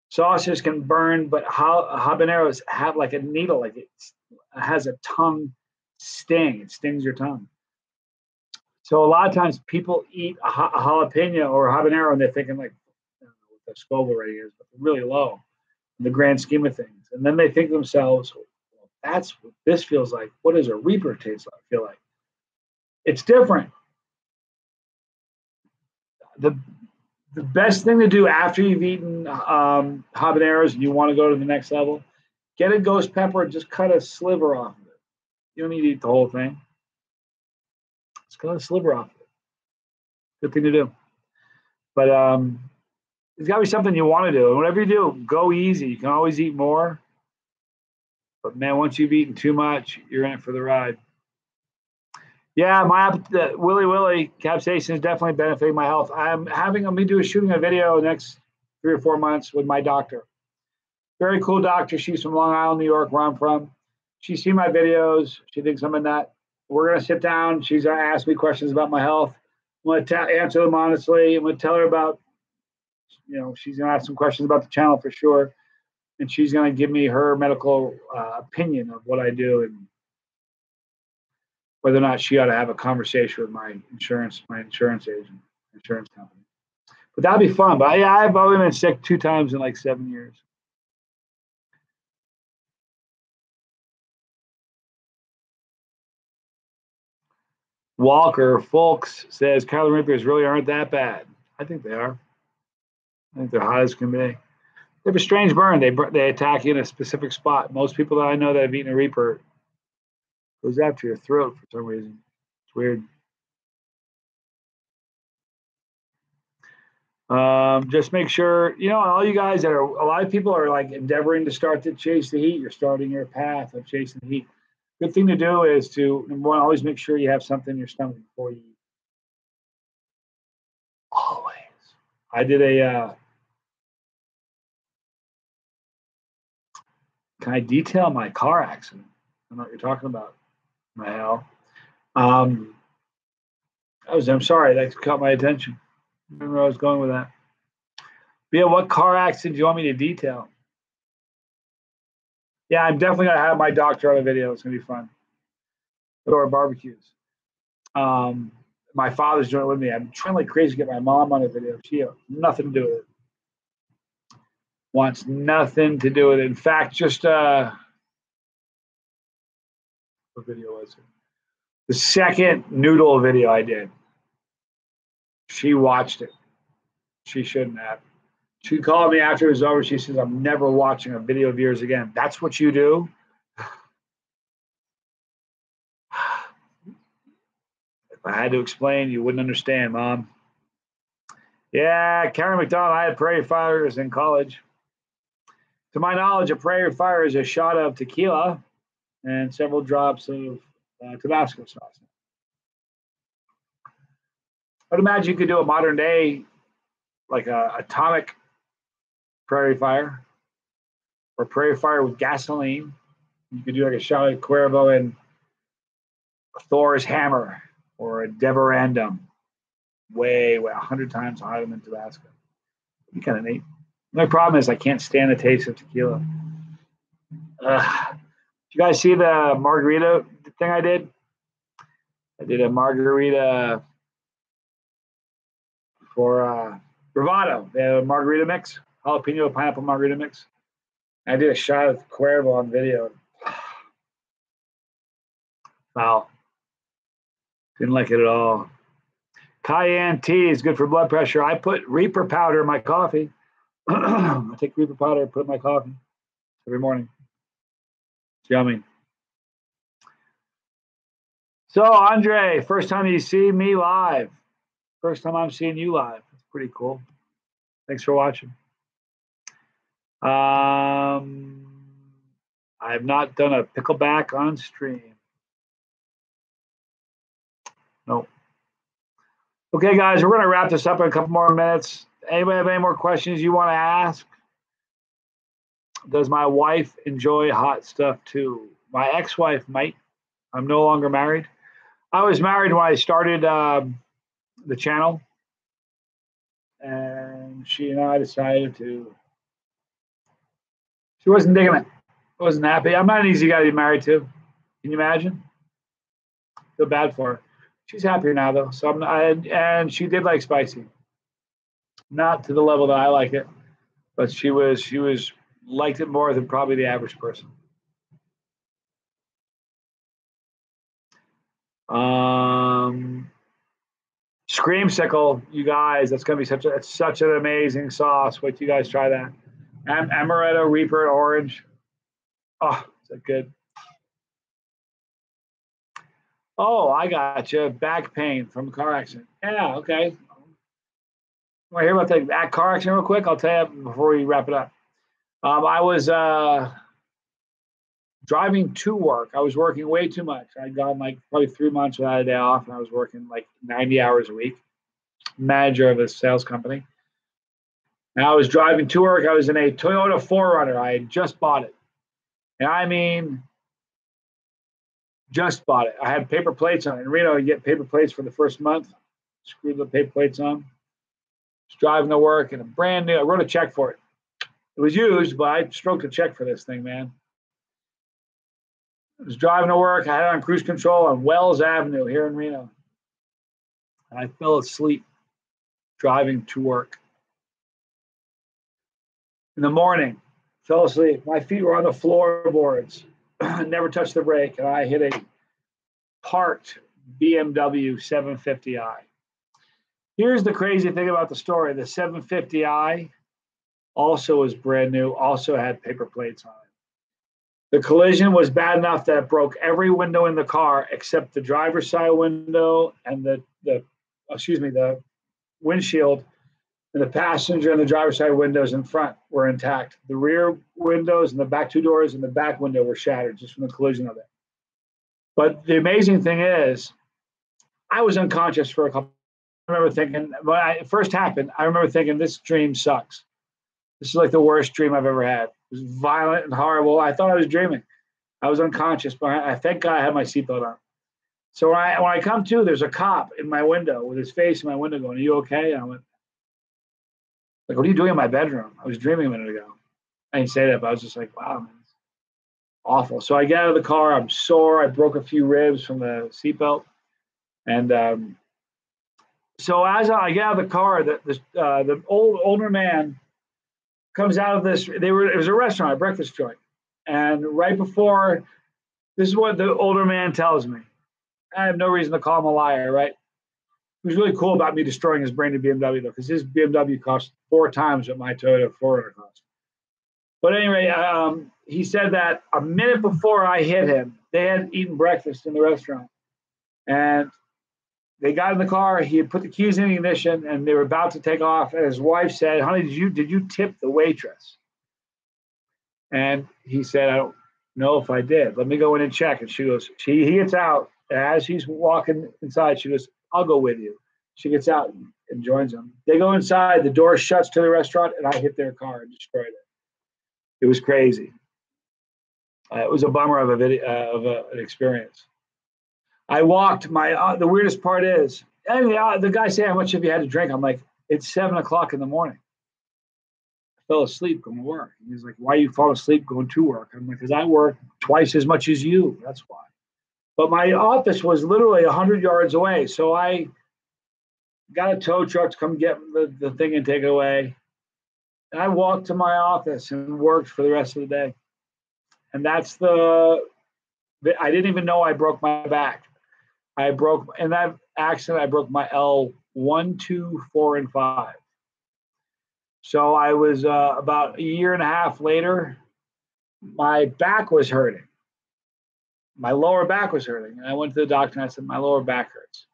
Sauces can burn, but habaneros have like a needle, like it has a tongue sting. It stings your tongue. So a lot of times people eat a jalapeno or a habanero and they're thinking like, I don't know what the Scoville rating is, but they're really low in the grand scheme of things. And then they think to themselves, well, that's what this feels like. What does a Reaper feel like? It's different. The best thing to do after you've eaten habaneros and you want to go to the next level, get a ghost pepper and just cut a sliver off of it. You don't need to eat the whole thing. Just cut a sliver off of it. Good thing to do. But it's got to be something you want to do. And whatever you do, go easy. You can always eat more. But man, once you've eaten too much, you're in it for the ride. Yeah, Willy capsaicin is definitely benefiting my health. I'm shooting a video next 3 or 4 months with my doctor. Very cool doctor. She's from Long Island, New York, where I'm from. She's seen my videos. She thinks I'm a nut. We're going to sit down. She's going to ask me questions about my health. I'm going to answer them honestly. I'm going to tell her about, she's going to ask some questions about the channel for sure. And she's going to give me her medical opinion of what I do and whether or not she ought to have a conversation with my insurance agent, insurance company. But that'd be fun. But yeah, I've only been sick 2 times in like 7 years. Walker Folks says Carolina Reapers really aren't that bad. I think they are. I think they're hot as can be. They have a strange burn. They attack you in a specific spot. Most people that I know that have eaten a Reaper goes after your throat for some reason. It's weird. Just make sure, all you guys a lot of people are like endeavoring to start to chase the heat. You're starting your path of chasing the heat. Good thing to do is to, number one, always make sure you have something in your stomach before you eat. Always. I did can I detail my car accident? I don't know what you're talking about. My hell. I'm sorry, that caught my attention. I don't know where I was going with that. But yeah, what car accident do you want me to detail? Yeah, I'm definitely gonna have my doctor on a video. It's gonna be fun. Or barbecues. My father's doing it with me. I'm trying like crazy to get my mom on a video. She has nothing to do with it. Wants nothing to do with it. In fact, just what video was it? The second noodle video I did. She watched it. She shouldn't have. She called me after it was over. She says, I'm never watching a video of yours again. That's what you do? If I had to explain, you wouldn't understand, Mom. Yeah, Karen McDonald, I had prairie fires in college. To my knowledge, a prairie fire is a shot of tequila and several drops of Tabasco sauce. I'd imagine you could do a modern day, like a atomic prairie fire or prairie fire with gasoline. You could do like a shot of Cuervo and Thor's hammer or a Deverandum. Way 100 times hotter than Tabasco. It'd be kind of neat. My problem is I can't stand the taste of tequila. Did you guys see the margarita thing I did? I did a margarita for Bravado. They have a margarita mix, jalapeno pineapple margarita mix. I did a shot of Cuervo on video. Wow. Didn't like it at all. Cayenne tea is good for blood pressure. I put Reaper powder in my coffee. I take Reaper powder and put it in my coffee every morning. It's yummy. So, Andre, first time you see me live. First time I'm seeing you live. It's pretty cool. Thanks for watching. I have not done a pickleback on stream. Nope. Okay, guys, we're going to wrap this up in a couple more minutes. Anybody have any more questions you want to ask? Does my wife enjoy hot stuff too? My ex-wife might. I'm no longer married. I was married when I started the channel, and she and I decided to. She wasn't digging it. I wasn't happy. I'm not an easy guy to be married to. Can you imagine? Feel bad for her. She's happier now though. So and she did like spicy. Not to the level that I like it, but she liked it more than probably the average person. Screamsicle, you guys, that's gonna be such an amazing sauce. Wait till you guys try that. Amaretto, Reaper, orange. Oh, is that good? Oh, I got you. Back pain from a car accident. Yeah, okay. Want to hear about the car accident real quick? I'll tell you before we wrap it up. I was driving to work. I was working way too much. I'd gone like probably 3 months without a day off, and I was working like 90 hours a week. Manager of a sales company. And I was driving to work. I was in a Toyota 4Runner. I had just bought it. And I mean, just bought it. I had paper plates on it. In Reno, you get paper plates for the first month. Screwed the paper plates on. Was driving to work and I wrote a check for it. It was used, but I stroked a check for this thing, man. I was driving to work. I had it on cruise control on Wells Avenue here in Reno. And I fell asleep driving to work. In the morning, fell asleep. My feet were on the floorboards. Never touched the brake, and I hit a parked BMW 750i. Here's the crazy thing about the story. The 750i also was brand new, also had paper plates on it. The collision was bad enough that it broke every window in the car except the driver's side window and the windshield And the passenger and the driver's side windows in front were intact. The rear windows and the back two doors and the back window were shattered just from the collision of it. But the amazing thing is, I was unconscious for a couple. I remember thinking, when it first happened, I remember thinking, this dream sucks. This is like the worst dream I've ever had. It was violent and horrible. I thought I was dreaming. I was unconscious, but I thank God I had my seatbelt on. So when I come to, there's a cop in my window with his face in my window going, "Are you okay?" And I went, like, "What are you doing in my bedroom?" I was dreaming a minute ago. I didn't say that, but I was just like, wow, man, it's awful. So I get out of the car. I'm sore. I broke a few ribs from the seatbelt. And so as I get out of the car, the older man comes out of this. It was a restaurant, a breakfast joint. And right before, this is what the older man tells me. I have no reason to call him a liar, right? He was really cool about me destroying his brand new BMW, though, because his BMW cost 4 times what my Toyota 4Runner cost. But anyway, he said that a minute before I hit him, they had eaten breakfast in the restaurant. And they got in the car. He had put the keys in the ignition, and they were about to take off. And his wife said, "Honey, did you tip the waitress?" And he said, "I don't know if I did. Let me go in and check." And she goes, he gets out. As he's walking inside, she goes, "I'll go with you." She gets out and joins him. They go inside. The door shuts to the restaurant, and I hit their car and destroyed it. It was crazy. It was a bummer of an experience. I walked. The weirdest part is, the guy said, "How much have you had to drink?" I'm like, "It's 7 o'clock in the morning. I fell asleep going to work." And he's like, "Why you fall asleep going to work?" I'm like, "Because I work twice as much as you. That's why." But my office was literally 100 yards away, so I got a tow truck to come get the thing and take it away. And I walked to my office and worked for the rest of the day. And that's I didn't even know I broke my back. In that accident, I broke my L1, 2, 4, and 5. So I was about a year and a half later, my back was hurting. My lower back was hurting. And I went to the doctor and I said, "My lower back hurts."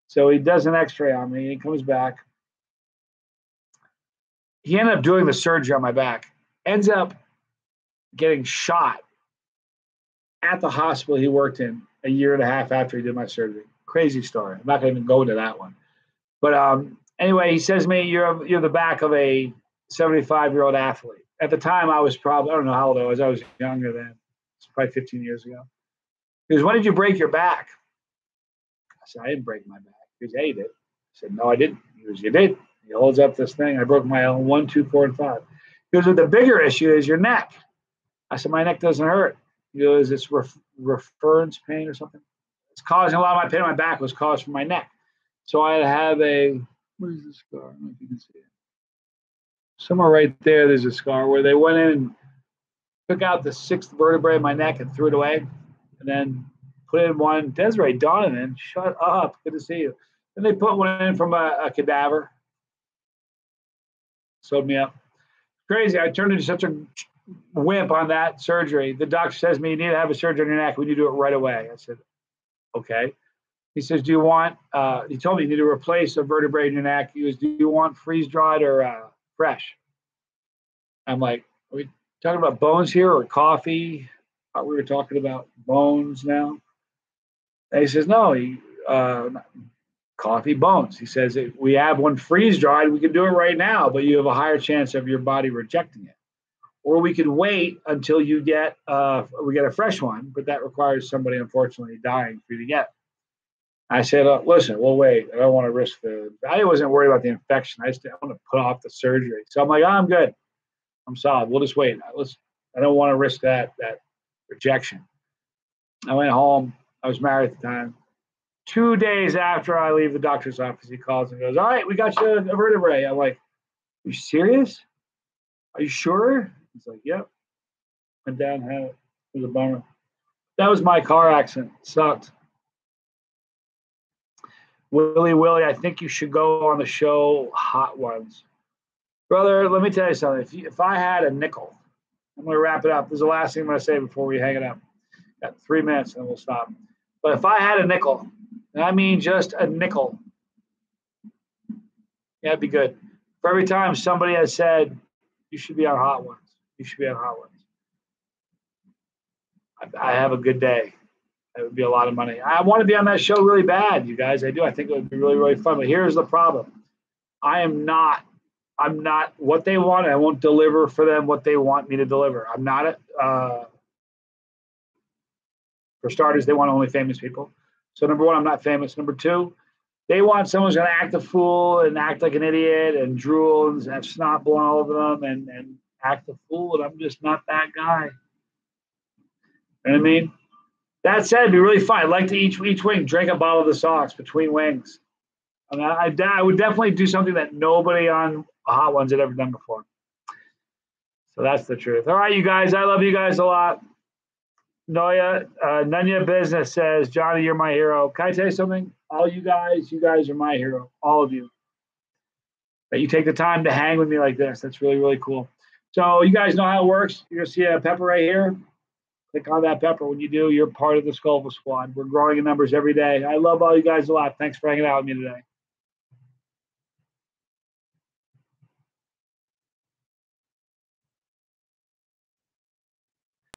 So he does an x-ray on me. He comes back. He ended up doing the surgery on my back. Ends up getting shot at the hospital he worked in a year and a half after he did my surgery. Crazy story. I'm not going to even go into that one. But anyway, he says to me, you're the back of a 75-year-old athlete. At the time, I was probably, I don't know how old I was. I was younger then. It's probably 15 years ago. He goes, "When did you break your back?" I said, "I didn't break my back." He goes, "Yeah, you did." I said, "No, I didn't." He goes, "You did." He holds up this thing. I broke my L1, 2, 4, and 5. He goes, "The bigger issue is your neck." I said, "My neck doesn't hurt." He goes, "It's reference pain or something." It's causing a lot of my pain in my back was caused from my neck. So I have what is this scar? I don't know if you can see it. Somewhere right there's a scar where they went in and took out the 6th vertebrae of my neck and threw it away, and then put in one. Desiree Donovan, shut up. Good to see you. Then they put one in from a cadaver. Sewed me up. Crazy. I turned into such a wimp on that surgery. The doctor says to me, "You need to have a surgery on your neck. We need to do it right away." I said, "Okay." He says, "Do you want," he told me you need to replace a vertebrae in your neck. He goes, "Do you want freeze-dried or fresh?" I'm like, "Are we talking about bones here or coffee?" I thought we were talking about bones now. And he says, "No, coffee, bones." He says, "We have one freeze-dried. We can do it right now, but you have a higher chance of your body rejecting it. Or we could wait until we get a fresh one, but that requires somebody, unfortunately, dying for you to get." I said, "Listen, we'll wait. I don't want to risk I wasn't worried about the infection. I want to put off the surgery." So I'm like, "I'm good. I'm solid. We'll just wait. I don't want to risk that rejection." I went home. I was married at the time. 2 days after I leave the doctor's office, he calls and goes, "All right, we got you a vertebrae." I'm like, "Are you serious? Are you sure?" He's like, "Yep." Went down, had it. It was a bummer. That was my car accident. It sucked. Willie, I think you should go on the show Hot Ones. Brother, let me tell you something. If I had a nickel, I'm going to wrap it up. This is the last thing I'm going to say before we hang it up. Got 3 minutes and we'll stop. But if I had a nickel, and I mean just a nickel, yeah, it'd be good. For every time somebody has said, you should be on Hot Ones, you should be on Hot Ones, I have a good day. It would be a lot of money. I want to be on that show really bad, you guys. I do. I think it would be really, really fun. But here's the problem. I'm not what they want. I won't deliver for them what they want me to deliver. I'm not for starters, they want only famous people. So number one, I'm not famous. Number two, they want someone who's going to act a fool and act like an idiot and drool and have snot blowing all over them and act a fool. And I'm just not that guy. You know what I mean? That said, it'd be really fun. I'd like to each wing drink a bottle of the sauce between wings. I mean, I would definitely do something that nobody on Hot Ones had ever done before. So that's the truth. All right, you guys. I love you guys a lot. Nunya Business says, Johnny, you're my hero. Can I tell you something? All you guys are my hero. All of you. That you take the time to hang with me like this. That's really, really cool. So you guys know how it works. You're going to see a pepper right here. Click on that pepper. When you do, you're part of the Scoville squad. We're growing in numbers every day. I love all you guys a lot. Thanks for hanging out with me today.